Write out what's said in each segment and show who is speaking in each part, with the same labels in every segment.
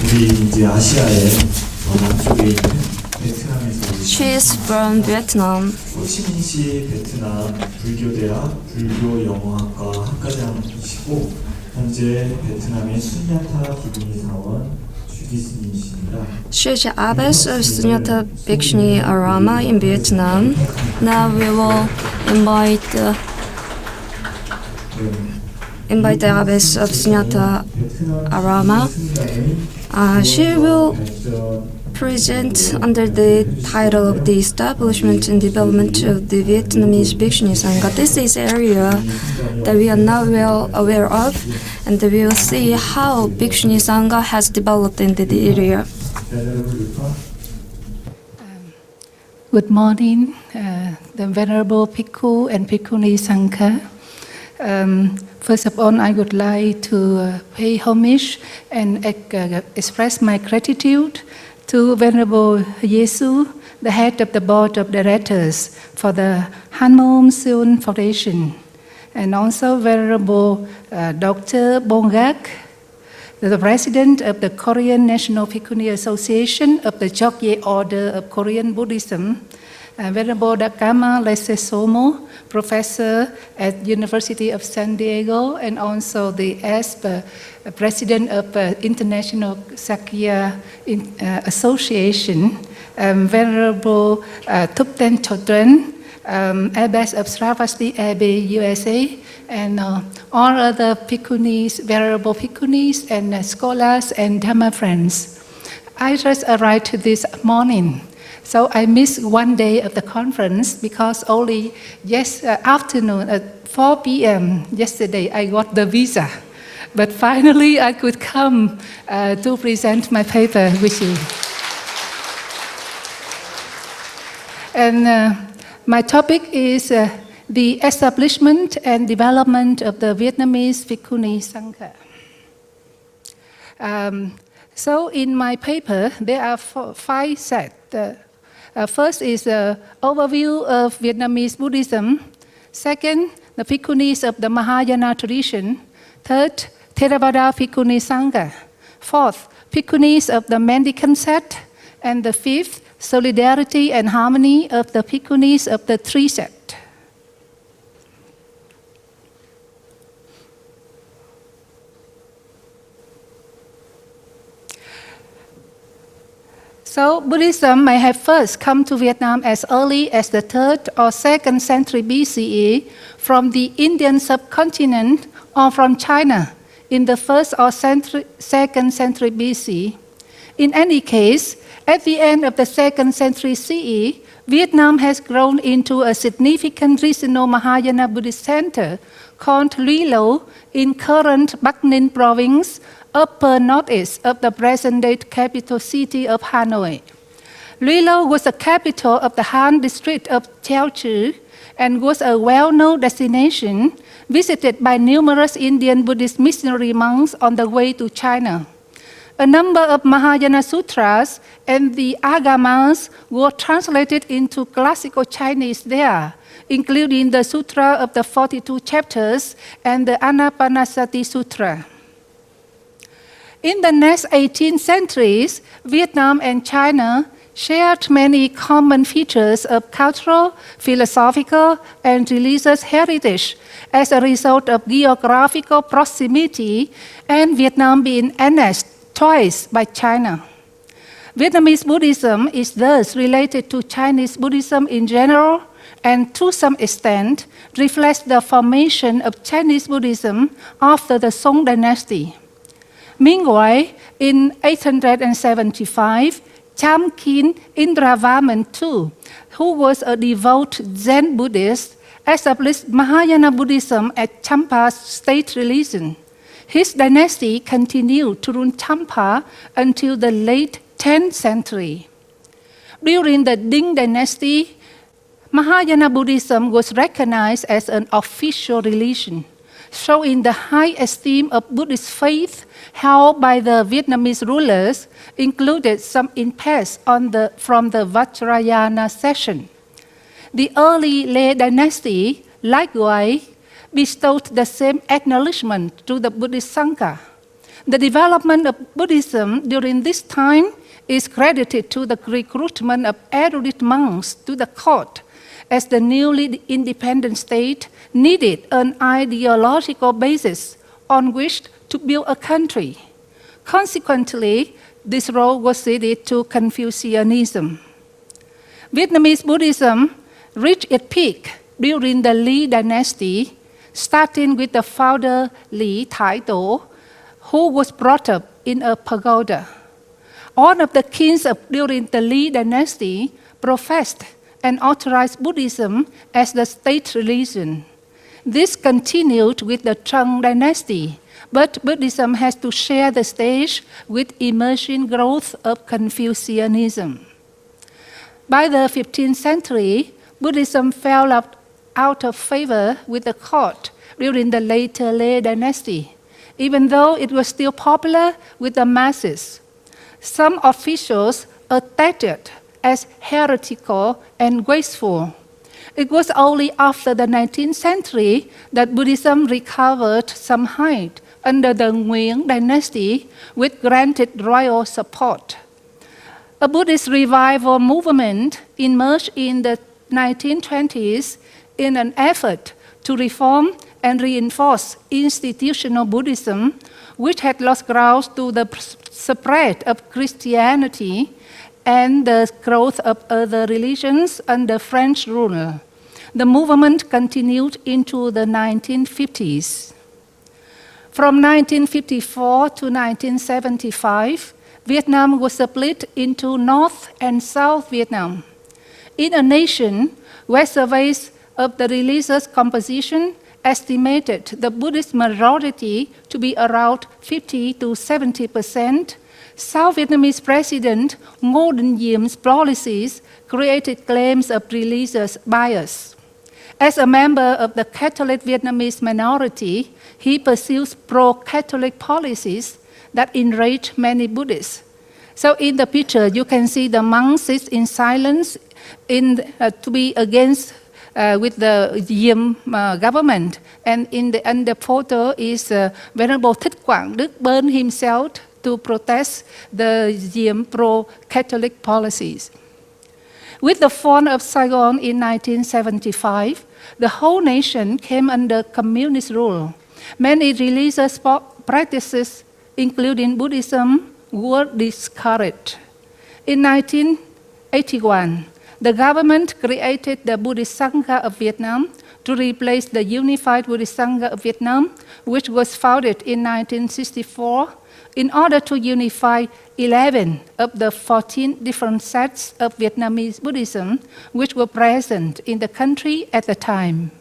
Speaker 1: 우리 이제 아시아의 남쪽에 있는 베트남에서
Speaker 2: She is from Vietnam.
Speaker 1: 호치민시 베트남 불교대학 불교영어학과 학과장이시고 현재 베트남의 수ññatā 기분이 사원 주기스님이십니다.
Speaker 2: She is the Abbess of Suññatā Bhikkhunī Ārāma in Vietnam. Now we will invite the Abbess of Suññatā Ārāma. She will present under the title of the establishment and development of the Vietnamese Bhikkhunī Sangha. This is an area that we are not well aware of, and we will see how Bhikkhunī Sangha has developed in the area.
Speaker 3: Good morning, the Venerable Bhikkhu and Bhikkhunī Sangha. First of all, I would like to pay homage and express my gratitude to Venerable Jesu, the head of the board of directors for the Hanmom Seon Foundation, and also Venerable Dr. Bongak, the president of the Korean National Ficuni Association of the Jogye Order of Korean Buddhism, Venerable Dakama Lesesomo, professor at University of San Diego, and also the president of International Sakya Association, Venerable Thupten Chodren, Abbess of Sravasti Abbey, USA, and all other Bhikkhunis, Venerable Bhikkhunis, and scholars and Dhamma friends. I just arrived this morning. So I missed one day of the conference because only afternoon at 4 p.m. yesterday I got the visa. But finally I could come to present my paper with you. And my topic is the establishment and development of the Vietnamese Bhikkhunī Sangha. So in my paper there are 5 sets. First is an overview of Vietnamese Buddhism. Second, the Bhikkhunis of the Mahayana tradition. Third, Teravara Bhikkhunī Sangha. Fourth, Bhikkhunis of the Mendicant sect. And the fifth, solidarity and harmony of the Bhikkhunis of the three sects. So Buddhism may have first come to Vietnam as early as the 3rd or 2nd century BCE from the Indian subcontinent or from China in the 1st or 2nd century BC. In any case, at the end of the 2nd century CE, Vietnam has grown into a significant regional Mahayana Buddhist center called Lieu in current Bắc Ninh province, upper northeast of the present-day capital city of Hanoi. Lieu was the capital of the Han district of Thieu Chu and was a well-known destination visited by numerous Indian Buddhist missionary monks on the way to China. A number of Mahayana sutras and the Agamas were translated into classical Chinese there, including the Sutra of the 42 chapters and the Anapanasati Sutra. In the next 18 centuries, Vietnam and China shared many common features of cultural, philosophical, and religious heritage as a result of geographical proximity and Vietnam being annexed twice by China. Vietnamese Buddhism is thus related to Chinese Buddhism in general and to some extent reflects the formation of Chinese Buddhism after the Song Dynasty. Meanwhile, in 875, Cham King Indravarman II, who was a devout Zen Buddhist, established Mahayana Buddhism as Champa's state religion. His dynasty continued to rule Champa until the late 10th century. During the Ding Dynasty, Mahayana Buddhism was recognized as an official religion, showing the high esteem of Buddhist faith held by the Vietnamese rulers, included some impacts from the Vajrayana session. The early Lê Dynasty likewise bestowed the same acknowledgement to the Buddhist Sangha. The development of Buddhism during this time is credited to the recruitment of erudite monks to the court, as the newly independent state needed an ideological basis on which to build a country. Consequently, this role was ceded to Confucianism. Vietnamese Buddhism reached its peak during the Lieu Dynasty, starting with the founder Lieu Phap, who was brought up in a pagoda. All of the kings during the Lieu Dynasty professed and authorized Buddhism as the state religion. This continued with the Trần Dynasty, but Buddhism has to share the stage with emerging growth of Confucianism. By the 15th century, Buddhism fell out of favor with the court during the later Lieu Dynasty, even though it was still popular with the masses. Some officials attacked it as heretical and wasteful. It was only after the 19th century that Buddhism recovered some height under the Nguyen Dynasty, which granted royal support. A Buddhist revival movement emerged in the 1920s in an effort to reform and reinforce institutional Buddhism, which had lost ground to the spread of Christianity and the growth of other religions under French rule. The movement continued into the 1950s. From 1954 to 1975, Vietnam was split into North and South Vietnam. In a nation where surveys of the religious composition estimated the Buddhist majority to be around 50 to 70%, South Vietnamese President Ngô Đình Diem's policies created claims of religious bias. As a member of the Catholic Vietnamese minority, he pursues pro-Catholic policies that enraged many Buddhists. So in the picture, you can see the monks sit in silence to be against with the Diem government. And in the photo is Venerable Thích Quảng Đức burned himself to protest the Diem pro-Catholic policies. With the fall of Saigon in 1975, the whole nation came under communist rule. Many religious practices, including Buddhism, were discouraged. In 1981, the government created the Buddhist Sangha of Vietnam to replace the Unified Buddhist Sangha of Vietnam, which was founded in 1964, in order to unify 11 of the 14 different sects of Vietnamese Buddhism which were present in the country at the time.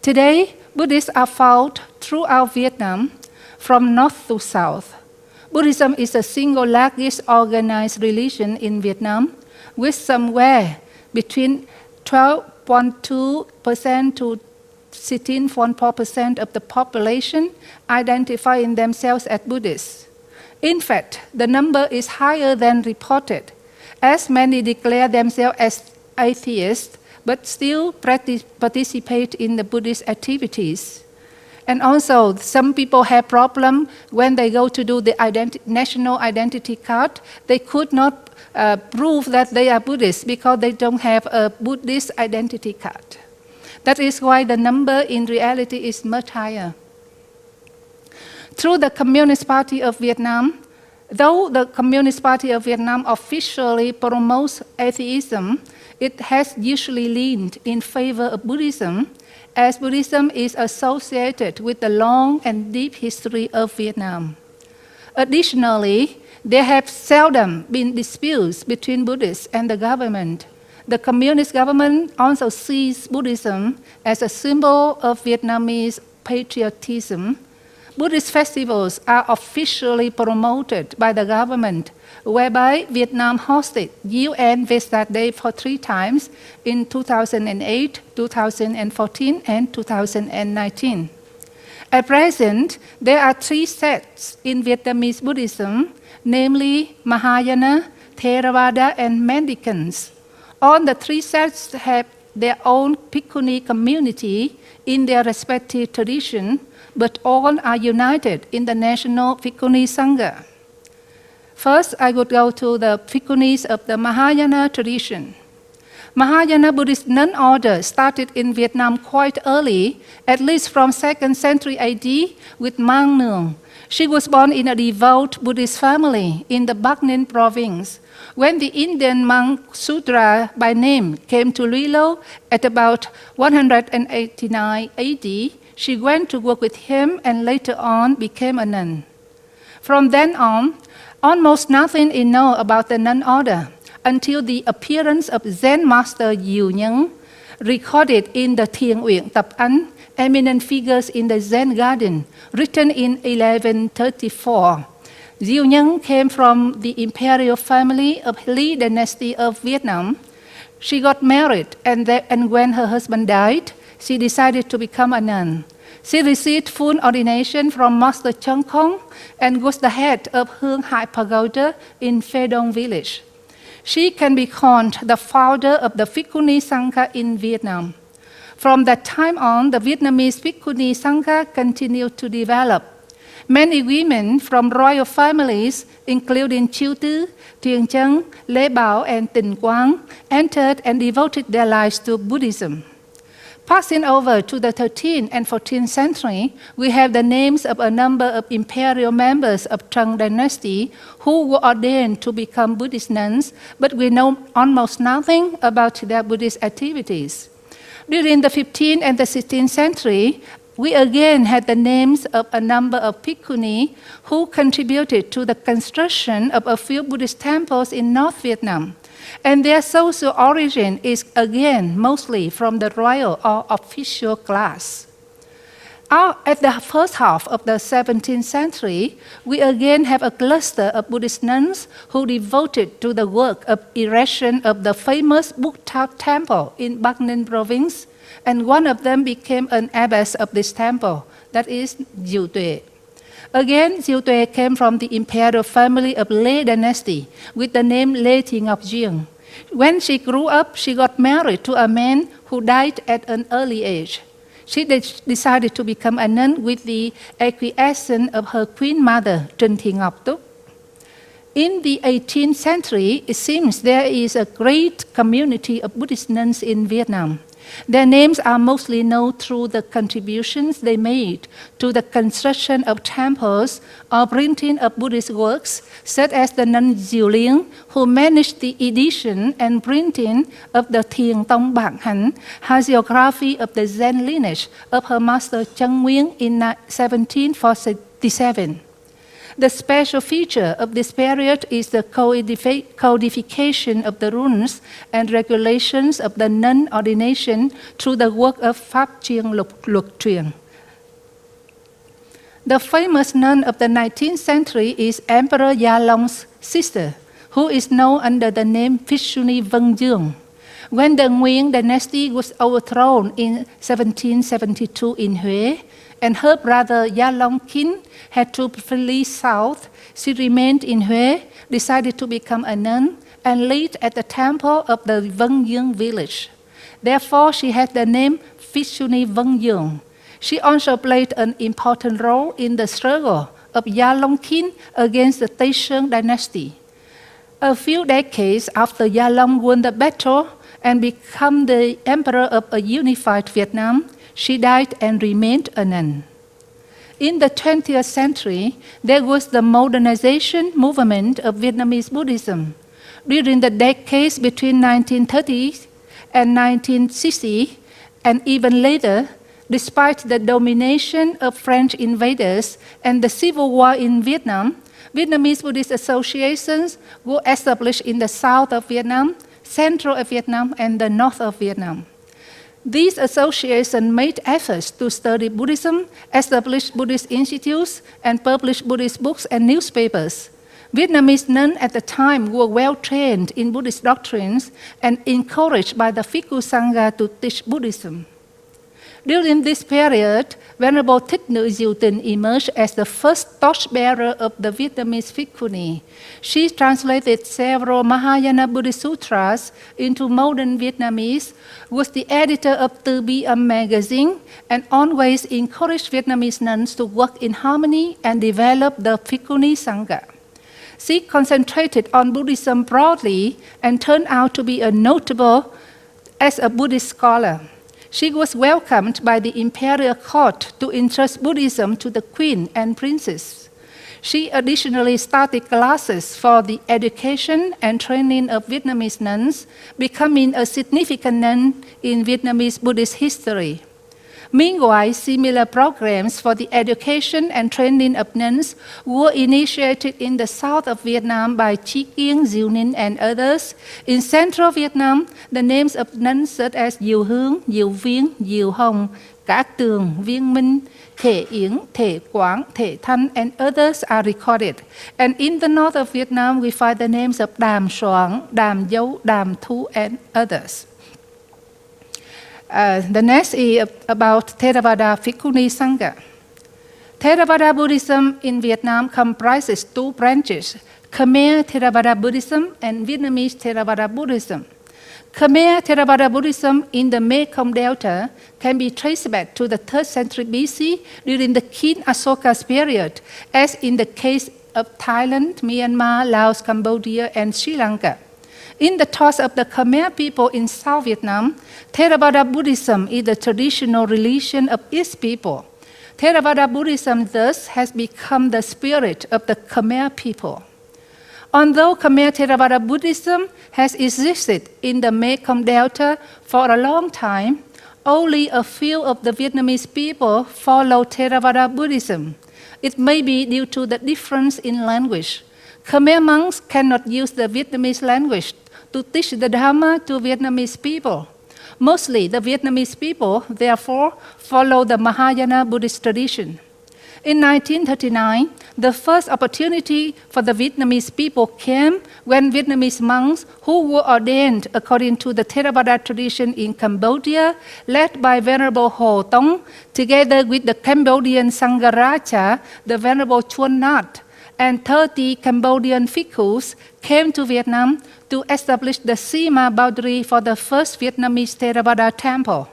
Speaker 3: Today, Buddhists are found throughout Vietnam, from north to south. Buddhism is the single largest organized religion in Vietnam, with somewhere between 12.2% to 16.4% of the population identifying themselves as Buddhists. In fact, the number is higher than reported, as many declare themselves as atheists but still participate in the Buddhist activities. And also, some people have problems when they go to do the national identity card. They could not prove that they are Buddhists because they don't have a Buddhist identity card. That is why the number in reality is much higher. Through the Communist Party of Vietnam, though the Communist Party of Vietnam officially promotes atheism, it has usually leaned in favor of Buddhism, as Buddhism is associated with the long and deep history of Vietnam. Additionally, there have seldom been disputes between Buddhists and the government. The communist government also sees Buddhism as a symbol of Vietnamese patriotism. Buddhist festivals are officially promoted by the government, whereby Vietnam hosted UN Vesak Day for 3 times in 2008, 2014, and 2019. At present, there are 3 sects in Vietnamese Buddhism, namely Mahayana, Theravada, and Mendicants. All the 3 sects have their own Bhikkhunī community in their respective tradition, but all are united in the national Ficuni Sangha. First, I would go to the Bhikkhunis of the Mahayana tradition. Mahayana Buddhist nun order started in Vietnam quite early, at least from 2nd century AD with Mang Nương. She was born in a devout Buddhist family in the Bắc Ninh province. When the Indian monk Sudra by name came to Lieu at about 189 AD, she went to work with him and later on became a nun. From then on, almost nothing is known about the nun order until the appearance of Zen master Diệu Nhân, recorded in the Thiền Uyển Tập Ánh, Eminent Figures in the Zen Garden, written in 1134. Diệu Nhân came from the imperial family of Lieu Dynasty of Vietnam. She got married, and when her husband died, she decided to become a nun. She received full ordination from Master Chân Khong and was the head of Hương Hải Pagoda in Phe Dong village. She can be called the founder of the Ficuni Sangha in Vietnam. From that time on, the Vietnamese Ficuni Sangha continued to develop. Many women from royal families, including Chiu Tu, Thuyền Chân, Lê Bảo, and Tình Quang, entered and devoted their lives to Buddhism. Passing over to the 13th and 14th century, we have the names of a number of imperial members of Trần Dynasty who were ordained to become Buddhist nuns, but we know almost nothing about their Buddhist activities. During the 15th and the 16th century, we again had the names of a number of Bhikkhunī who contributed to the construction of a few Buddhist temples in North Vietnam. And their social origin is again mostly from the royal or official class. At the first half of the 17th century, we again have a cluster of Buddhist nuns who devoted to the work of erection of the famous Buddha temple in Bắc Ninh province, and one of them became an abbess of this temple, that is Diệu Tuệ. Again, Diệu Tuệ came from the imperial family of Lê Dynasty with the name Lê Thị Ngọc Dieng. When she grew up, she got married to a man who died at an early age. She decided to become a nun with the acquiescence of her queen mother, Trần Thị Ngọc Túc. In the 18th century, it seems there is a great community of Buddhist nuns in Vietnam. Their names are mostly known through the contributions they made to the construction of temples or printing of Buddhist works, such as the nun Diệu Liên, who managed the edition and printing of the Thiền Tông Bảng Hạnh, hagiography of the Zen lineage of her master Chân Nguyên in 1747. The special feature of this period is the codification of the rules and regulations of the nun ordination through the work of Pháp Chiên Luật Truyền. The famous nun of the 19th century is Emperor Gia Long's sister, who is known under the name Ficuni Vân Dương. When the Nguyen dynasty was overthrown in 1772 in Huế, and her brother Gia Long Kin had to flee south, she remained in Huế, decided to become a nun, and lived at the temple of the Vân Dương village. Therefore, she had the name Ficuni Vân Dương. She also played an important role in the struggle of Gia Long Kin against the Tây Sơn dynasty. A few decades after Gia Long won the battle and became the emperor of a unified Vietnam, she died and remained a nun. In the 20th century, there was the modernization movement of Vietnamese Buddhism. During the decades between 1930 and 1960, and even later, despite the domination of French invaders and the civil war in Vietnam, Vietnamese Buddhist associations were established in the south of Vietnam, central of Vietnam, and the north of Vietnam. These associations made efforts to study Buddhism, establish Buddhist institutes, and publish Buddhist books and newspapers. Vietnamese nuns at the time were well trained in Buddhist doctrines and encouraged by the Ficuni Sangha to teach Buddhism. During this period, Venerable Thích Nữ Diệu Tình emerged as the first torchbearer of the Vietnamese Bhikkhunī. She translated several Mahayana Buddhist sutras into modern Vietnamese, was the editor of Từ Bi Âm magazine, and always encouraged Vietnamese nuns to work in harmony and develop the Ficuni Sangha. She concentrated on Buddhism broadly and turned out to be notable as a Buddhist scholar. She was welcomed by the imperial court to entrust Buddhism to the queen and princess. She additionally started classes for the education and training of Vietnamese nuns, becoming a significant nun in Vietnamese Buddhist history. Meanwhile, similar programs for the education and training of nuns were initiated in the south of Vietnam by Chi Kieng, Diệu Ninh, and others. In central Vietnam, the names of nuns such as Diệu Hướng, Diệu Viếng, Diệu Hồng, Cát Tường, Viên Minh, Thể Yến, Thể Quảng, Thể Thanh, and others are recorded. And in the north of Vietnam, we find the names of Đàm Soảng, Đàm Dâu, Đàm Thu, and others. The next is about Theravada Ficuni Sangha. Theravada Buddhism in Vietnam comprises two branches, Khmer Theravada Buddhism and Vietnamese Theravada Buddhism. Khmer Theravada Buddhism in the Mekong Delta can be traced back to the 3rd century BC during the King Asoka's period, as in the case of Thailand, Myanmar, Laos, Cambodia, and Sri Lanka. In the thoughts of the Khmer people in South Vietnam, Theravada Buddhism is the traditional religion of its people. Theravada Buddhism thus has become the spirit of the Khmer people. Although Khmer Theravada Buddhism has existed in the Mekong Delta for a long time, only a few of the Vietnamese people follow Theravada Buddhism. It may be due to the difference in language. Khmer monks cannot use the Vietnamese language to teach the Dharma to Vietnamese people. Mostly the Vietnamese people, therefore, follow the Mahayana Buddhist tradition. In 1939, the first opportunity for the Vietnamese people came when Vietnamese monks who were ordained according to the Theravada tradition in Cambodia, led by Venerable Ho Tông, together with the Cambodian Sangha, the Venerable Chuan Nhat, and 30 Cambodian bhikkhus came to Vietnam to establish the Sima boundary for the first Vietnamese Theravada temple.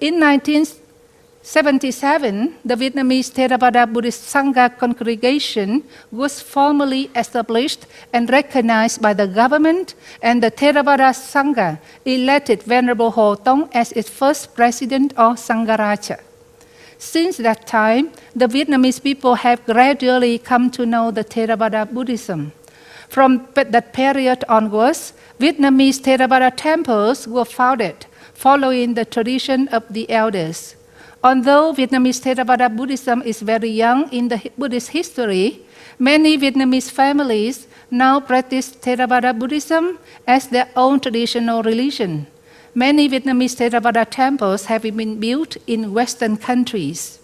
Speaker 3: In 1977, the Vietnamese Theravada Buddhist Sangha congregation was formally established and recognized by the government, and the Theravada Sangha elected Venerable Ho Tông as its first president or Sangha. Since that time, the Vietnamese people have gradually come to know the Theravada Buddhism. From that period onwards, Vietnamese Theravada temples were founded, following the tradition of the elders. Although Vietnamese Theravada Buddhism is very young in the Buddhist history, many Vietnamese families now practice Theravada Buddhism as their own traditional religion. Many Vietnamese Theravada temples have been built in Western countries.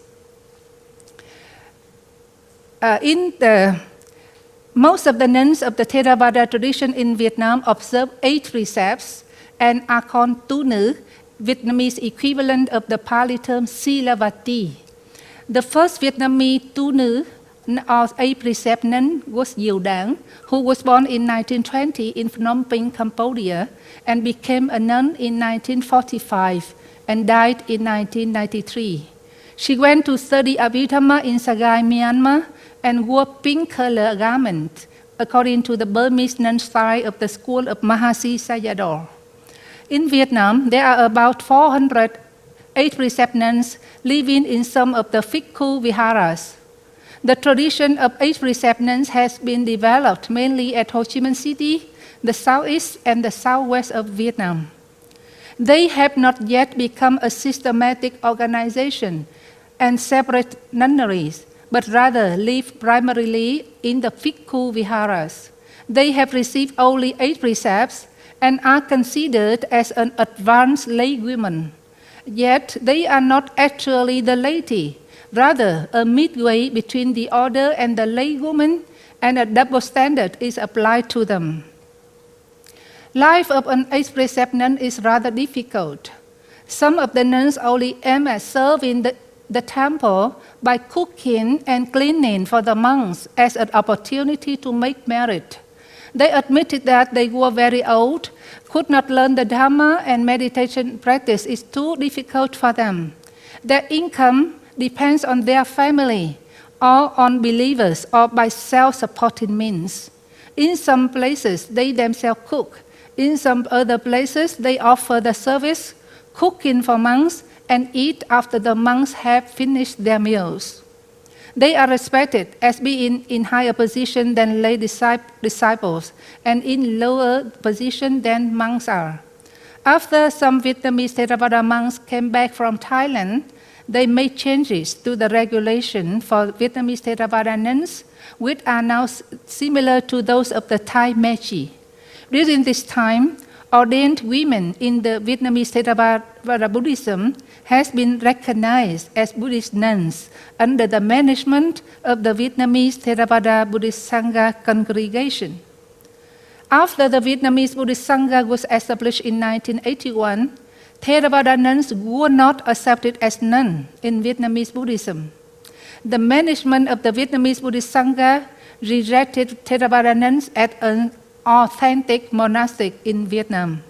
Speaker 3: Most of the nuns of the Theravada tradition in Vietnam observe 8 precepts and are called tu nữ, Vietnamese equivalent of the Pali term Silavati. The first Vietnamese tu nữ or 8 precept nun was Diệu Đản, who was born in 1920 in Phnom Penh, Cambodia, and became a nun in 1945 and died in 1993. She went to study Abhidhamma in Sagaing, Myanmar, and wore pink color garment, according to the Burmese nun style of the school of Mahasi Sayadaw. In Vietnam, there are about 408 precept nuns living in some of the Phikku Viharas. The tradition of 8 precept nuns has been developed mainly at Ho Chi Minh City, the southeast and the southwest of Vietnam. They have not yet become a systematic organization and separate nunneries, but rather live primarily in the Phikku Viharas. They have received only 8 precepts and are considered as an advanced lay women. Yet they are not actually the laity, rather a midway between the order and the lay woman, and a double standard is applied to them. Life of an 8 precept nun is rather difficult. Some of the nuns only aim at serving the temple by cooking and cleaning for the monks as an opportunity to make merit. They admitted that they were very old, could not learn the Dhamma, and meditation practice is too difficult for them. Their income depends on their family or on believers or by self-supporting means. In some places, they themselves cook. In some other places, they offer the service, cooking for monks, and eat after the monks have finished their meals. They are respected as being in higher position than lay disciples and in lower position than monks are. After some Vietnamese Theravada monks came back from Thailand, they made changes to the regulation for Vietnamese Theravada nuns, which are now similar to those of the Thai Mechi. During this time, ordained women in the Vietnamese Theravada Buddhism has been recognized as Buddhist nuns under the management of the Vietnamese Theravada Buddhist Sangha congregation. After the Vietnamese Buddhist Sangha was established in 1981, Theravada nuns were not accepted as nuns in Vietnamese Buddhism. The management of the Vietnamese Buddhist Sangha rejected Theravada nuns as an authentic monastic in Vietnam.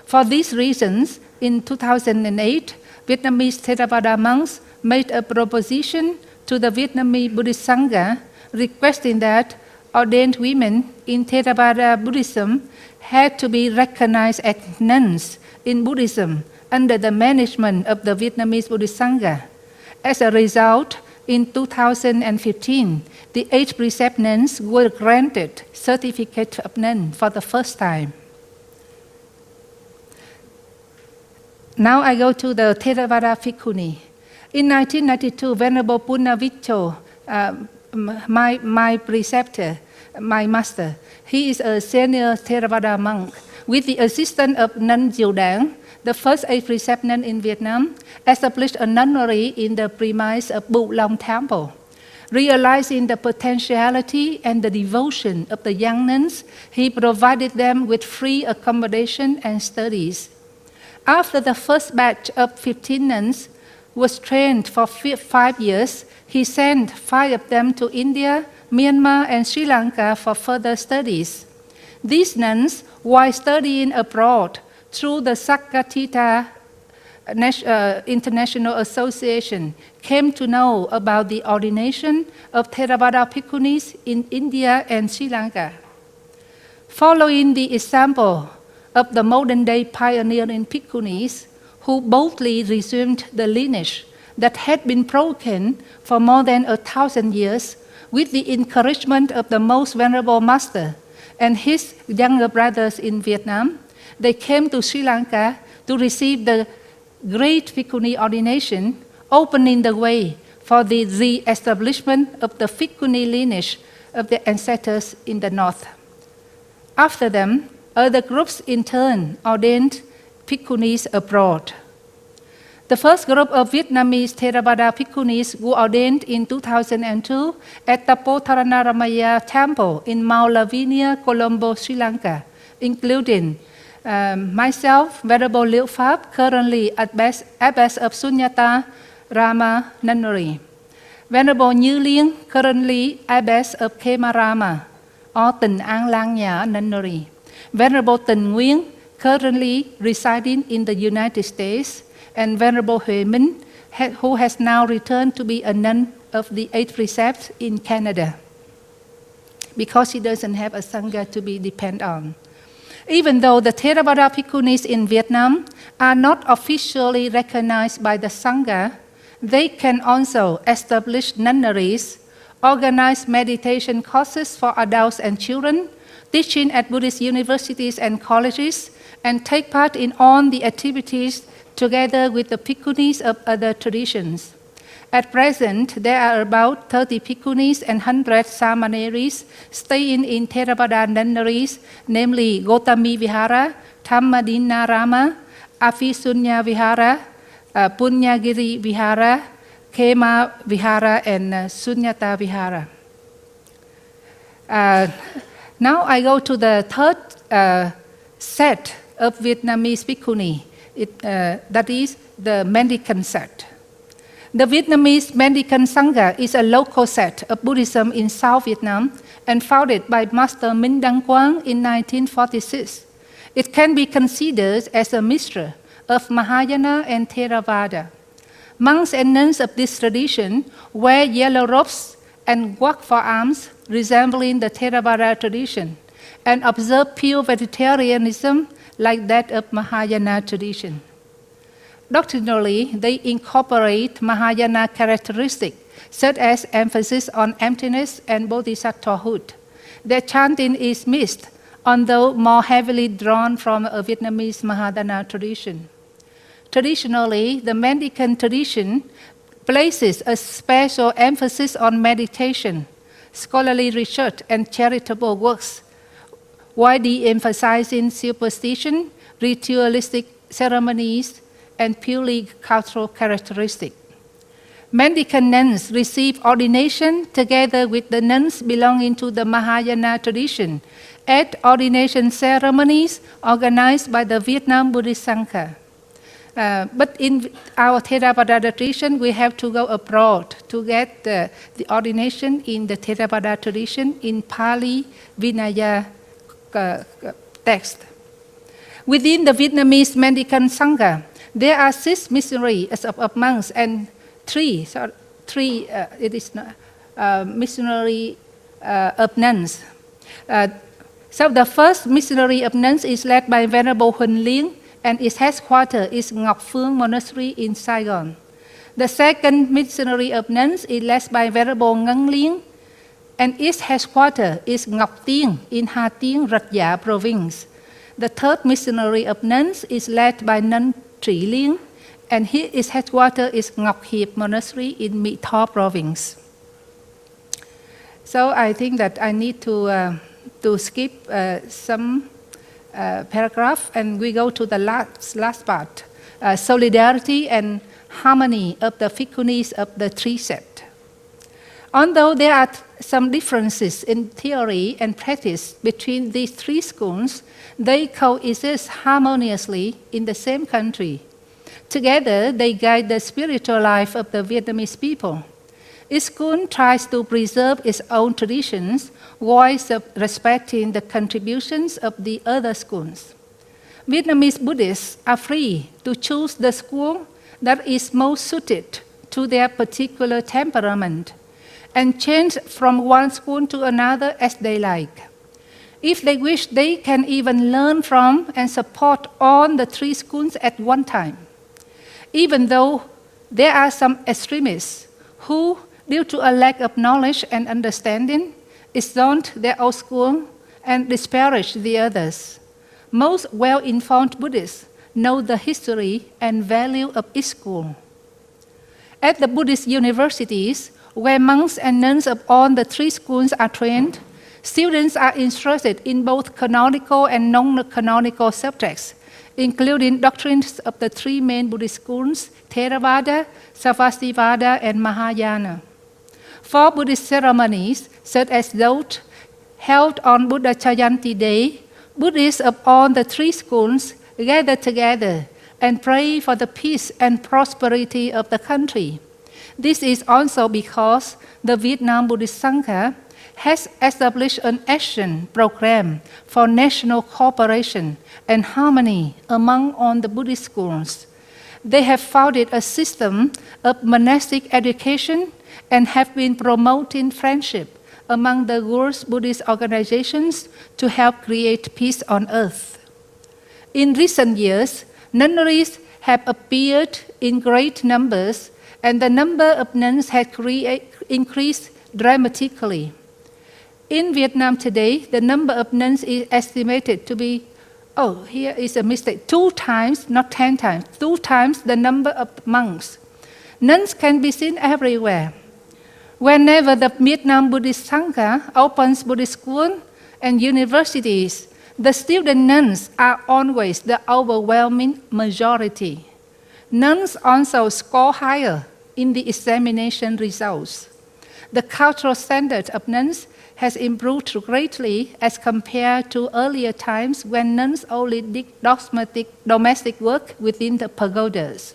Speaker 3: For these reasons, in 2008, Vietnamese Theravada monks made a proposition to the Vietnamese Buddhist Sangha requesting that ordained women in Theravada Buddhism had to be recognized as nuns in Buddhism under the management of the Vietnamese Buddhist Sangha. As a result, in 2015, the 8 precept nuns were granted certificate of nun for the first time. Now I go to the Teravara Ficuni. In 1992, Venerable Punnavicho, my preceptor, my master, he is a senior Theravada monk. With the assistance of Nun Diệu Đảng, the first 8 precept nun in Vietnam, established a nunnery in the premise of Bu Long Temple. Realizing the potentiality and the devotion of the young nuns, he provided them with free accommodation and studies. After the first batch of 15 nuns was trained for 5 years, he sent 5 of them to India, Myanmar, and Sri Lanka for further studies. These nuns, while studying abroad through the Sakatita International Association, came to know about the ordination of Theravada Bhikkhunis in India and Sri Lanka. Following the example of the modern-day pioneering Bhikkhunis, who boldly resumed the lineage that had been broken for more than 1,000 years, with the encouragement of the Most Venerable Master and his younger brothers in Vietnam, they came to Sri Lanka to receive the great Bhikkhuni ordination, opening the way for the re-establishment of the Bhikkhuni lineage of the ancestors in the north. After them, other groups in turn ordained Bhikkhunis abroad. The first group of Vietnamese Theravada Bhikkhunis were ordained in 2002 at the Potharanaramayya Temple in Mount Lavinia, Colombo, Sri Lanka, including myself, Venerable Lieu Phap, currently Abbess of Suññatā, Ārāma Nunnery. Venerable Như Liên, currently Abbess of Khmer or Tình An Lang Nhã Nunnery. Venerable Tình Nguyên, currently residing in the United States, and Venerable Huệ Minh, who has now returned to be a nun of the 8 precepts in Canada, because he doesn't have a Sangha to be dependent on. Even though the Theravada Bhikkhunis in Vietnam are not officially recognized by the Sangha, they can also establish nunneries, organize meditation courses for adults and children, teaching at Buddhist universities and colleges, and take part in all the activities together with the Bhikkhunis of other traditions. At present, there are about 30 Bhikkhunis and 100 Samaneris staying in Theravada nunneries, namely Gotami Vihara, Dhammadinarama, Afisunya Vihara, Punyagiri Vihara, Khmer Vihara, and Suññatā Vihara. Now I go to the third set of Vietnamese Bhikkhuni. that is the Mendicant sect. The Vietnamese Mendicant Sangha is a local sect of Buddhism in South Vietnam and founded by Master Minh Đăng Quang in 1946. It can be considered as a mixture of Mahayana and Theravada. Monks and nuns of this tradition wear yellow robes and walk forearms resembling the Theravada tradition and observe pure vegetarianism like that of Mahayana tradition. Doctrinally, they incorporate Mahayana characteristics such as emphasis on emptiness and bodhisattvahood. Their chanting is mixed, although more heavily drawn from a Vietnamese Mahayana tradition. Traditionally, the Mendicant tradition places a special emphasis on meditation, scholarly research, and charitable works, while de-emphasizing superstition, ritualistic ceremonies, and purely cultural characteristics. Mendicant nuns receive ordination together with the nuns belonging to the Mahayana tradition at ordination ceremonies organized by the Vietnam Buddhist Sangha. But in our Theravada tradition, we have to go abroad to get the ordination in the Theravada tradition in Pali Vinaya text. Within the Vietnamese Mendicant Sangha, there are 6 missionaries of monks and 3 missionary of nuns. So the first missionary of nuns is led by Venerable Huỳnh Liếng, and its headquarters is Ngọc Phương Monastery in Saigon. The second missionary of nuns is led by Venerable Ngân Liếng, and its headquarters is Ngọc Tiên in Hà Tiên, Rạch Giá province. The third missionary of nuns is led by Nun Trí Liếng, and its headquarters is Ngọc Hiệp Monastery in Mỹ Tho province. So I think that I need to skip some paragraph, and we go to the last part, solidarity and harmony of the Bhikkhunis of the 3 sects. Although there are some differences in theory and practice between these 3 schools, they coexist harmoniously in the same country. Together, they guide the spiritual life of the Vietnamese people. Each school tries to preserve its own traditions while respecting the contributions of the other schools. Vietnamese Buddhists are free to choose the school that is most suited to their particular temperament and change from one school to another as they like. If they wish, they can even learn from and support all the 3 schools at one time. Even though there are some extremists who, due to a lack of knowledge and understanding, exalt their own school and disparage the others, most well-informed Buddhists know the history and value of each school. At the Buddhist universities, where monks and nuns of all the 3 schools are trained, students are instructed in both canonical and non-canonical subjects, including doctrines of the 3 main Buddhist schools, Theravada, Sarvastivada, and Mahayana. For Buddhist ceremonies, such as those held on Buddha Jayanti Day, Buddhists of all the 3 schools gather together and pray for the peace and prosperity of the country. This is also because the Vietnam Buddhist Sangha has established an action program for national cooperation and harmony among all the Buddhist schools. They have founded a system of monastic education and have been promoting friendship among the world's Buddhist organizations to help create peace on earth. In recent years, nunneries have appeared in great numbers, and the number of nuns has increased dramatically. In Vietnam today, the number of nuns is estimated to be, here is a mistake, 2 times, not 10 times, 2 times the number of monks. Nuns can be seen everywhere. Whenever the Vietnam Buddhist Sangha opens Buddhist schools and universities, the student nuns are always the overwhelming majority. Nuns also score higher in the examination results. The cultural standard of nuns has improved greatly as compared to earlier times when nuns only did domestic work within the pagodas.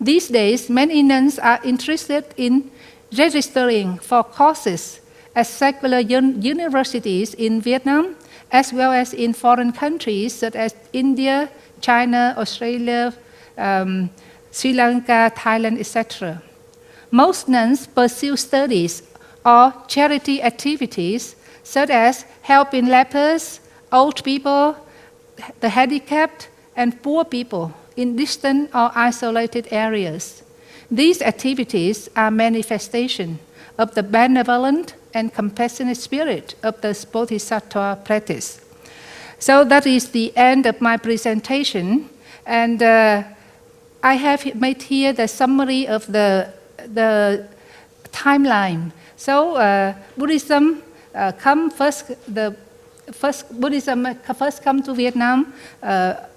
Speaker 3: These days, many nuns are interested in registering for courses at secular universities in Vietnam, as well as in foreign countries such as India, China, Australia, Sri Lanka, Thailand, etc. Most nuns pursue studies or charity activities such as helping lepers, old people, the handicapped, and poor people in distant or isolated areas. These activities are manifestations of the benevolent and compassionate spirit of the Bodhisattva practice. So that is the end of my presentation, and I have made here the summary of the timeline. So Buddhism Buddhism first come to Vietnam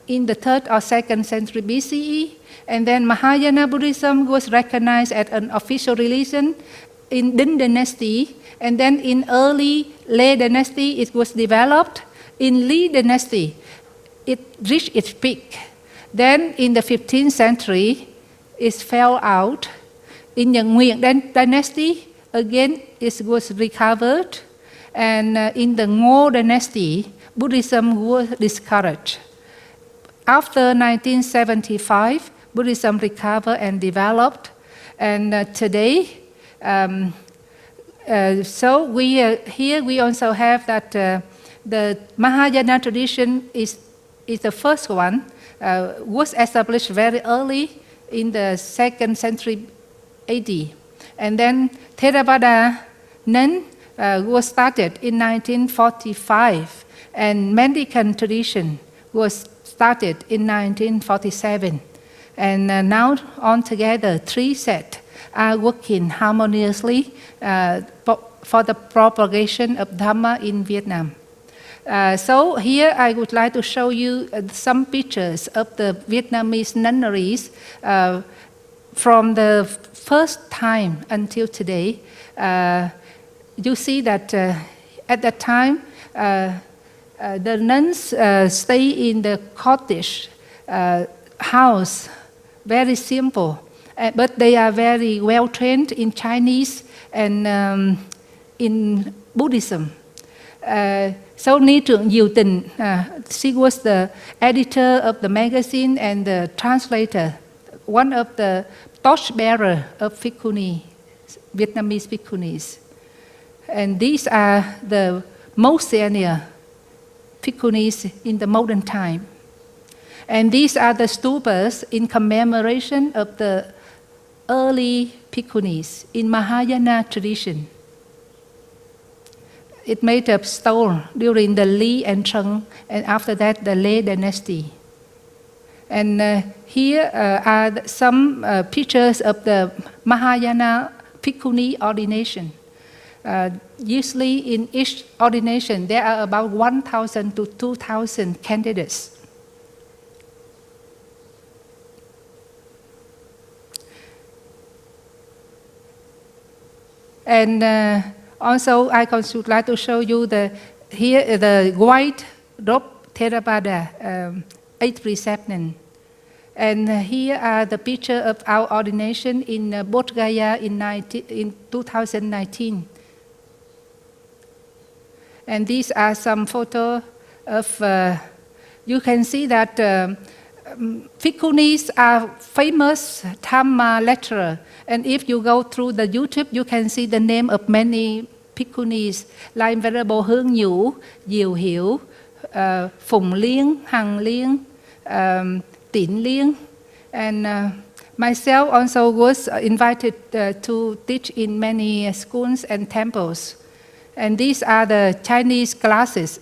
Speaker 3: in the 3rd or 2nd century BCE, and then Mahayana Buddhism was recognized as an official religion in Dinh Dynasty, and then in early Lieu Dynasty it was developed. In Lieu Dynasty, it reached its peak. Then in the 15th century, it fell out. In the Nguyen Dynasty, again it was recovered. And in the Ngo Dynasty, Buddhism was discouraged. After 1975, Buddhism recovered and developed. And today, so here we also have that the Mahayana tradition is the first one, was established very early in the 2nd century AD. And then Teravara Nun was started in 1945, and Mendicant tradition was started in 1947. And now altogether 3 sets are working harmoniously for the propagation of Dhamma in Vietnam. So here I would like to show you some pictures of the Vietnamese nunneries from the first time until today. You see that at that time the nuns stay in the cottage house, very simple, but they are very well trained in Chinese and in Buddhism. So Ni Trưởng Diệu Tình, she was the editor of the magazine and the translator, one of the torchbearer of Ficuni, Vietnamese Bhikkhunis. And these are the most senior Bhikkhunis in the modern time. And these are the stupas in commemoration of the early Bhikkhunis in Mahayana tradition. It made of stone during the Li and Trần, and after that the Lieu Dynasty. And here are some pictures of the Mahayana Bhikkhuni ordination. Usually in each ordination there are about 1,000 to 2,000 candidates. And also I would like to show you the white robe Theravada, 8th precept. And here are the picture of our ordination in Bodh Gaya in 2019. And these are some photos of, you can see that Bhikkhunis are famous Dhamma lecturer. And if you go through the YouTube, you can see the name of many Bhikkhunis, like Venerable Hương Nhũ, Diệu Hiểu, Phùng Liên, Hằng Liên, Tịnh Liên. And myself also was invited to teach in many schools and temples. And these are the Chinese classes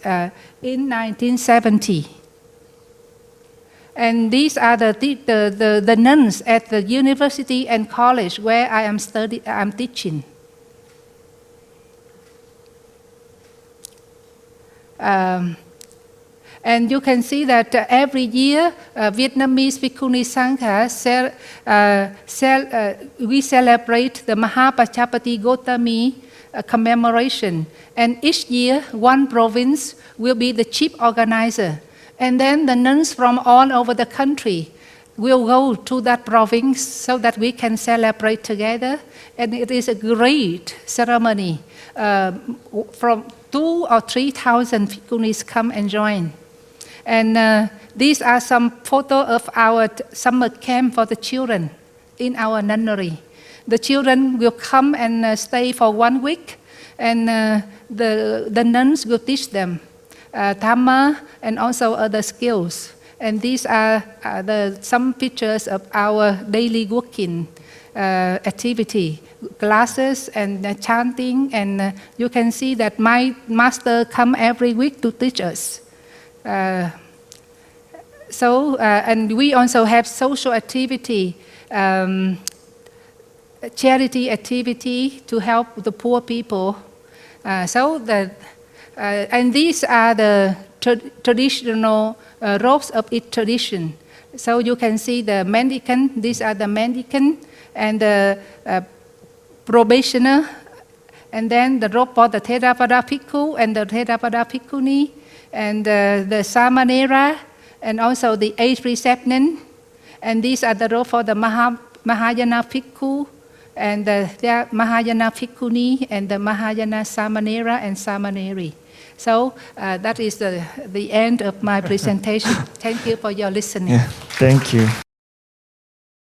Speaker 3: in 1970. And these are the nuns at the university and college where I am teaching. And And you can see that every year, Vietnamese Bhikkhunī Sangha we celebrate the Mahapajapati Gotami commemoration. And each year, one province will be the chief organizer. And then the nuns from all over the country will go to that province so that we can celebrate together. And it is a great ceremony. From 2,000 or 3,000 Bhikkhunis come and join. And these are some photos of our summer camp for the children in our nunnery. The children will come and stay for 1 week, and the nuns will teach them Dhamma and also other skills. And these are some pictures of our daily working activity, classes and chanting. And you can see that my master come every week to teach us. And we also have social activity, charity activity to help the poor people. And these are the traditional robes of each tradition. So you can see the mendicant, these are the mendicant, and the probationer, and then the robe for the Teravara Bhikkhu and the Teravara Bhikkhunī, and the Samanera, and also the 8 preceptmen. And these are the robe for the Mahayana Bhikkhu, and the Mahayana Bhikkhunī, and the Mahayana Samanera and Samaneri. So that is the end of my presentation. Thank you for your listening.
Speaker 4: Yeah, thank you.